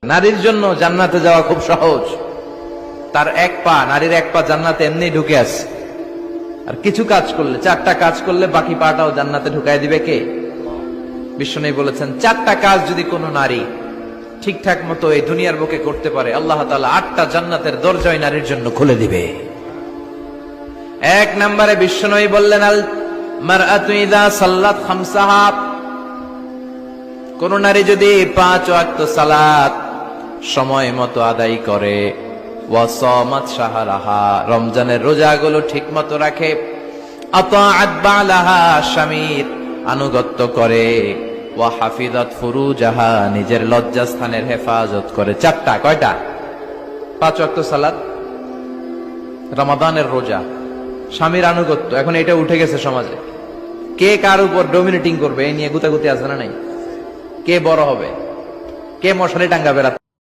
নারীর জন্য জান্নাতে যাওয়া খুব সহজ। তার এক পা, নারীর এক পা জান্নাতে এমনি ঢুকে আছে। আর কিছু কাজ করলে, 4টা কাজ করলে বাকি পাটাও জান্নাতে ঢুকায় দিবে কে? বিশ্বনবী বলেছেন 4টা কাজ যদি কোনো নারী ঠিকঠাক মতো এই দুনিয়ার বুকে করতে পারে, আল্লাহ তাআলা 8টা জান্নাতের দরজা ওই নারীর জন্য খুলে দিবে। 1 নম্বরে বিশ্বনবী বললেন, আল মারআতু ইযা সাল্লাত খামসাহা, কোন নারী যদি 5 ওয়াক্ত সালাত সময় মতো আদায় করে, ওয়া সামাত শাহরাহা, রমজানের রোজাগুলো ঠিকমতো রাখে, আতাআত বালাহা, স্বামীর আনুগত্য করে, ওয়া হাফিজাত ফুরুজাহা, নিজের লজ্জাস্থানের হেফাজত করে। 4টা, কয়টা? 5 ওয়াক্ত সালাত, রমাদানের রোজা, স্বামীর আনুগত্য। এখন এটা উঠে গেছে সমাজে। কে কার উপর ডমিনেটিং করবে এই নিয়ে গুতাগুতি আছে না নাই? কে বড় হবে, কে মশারি টাঙ্গাবে রাত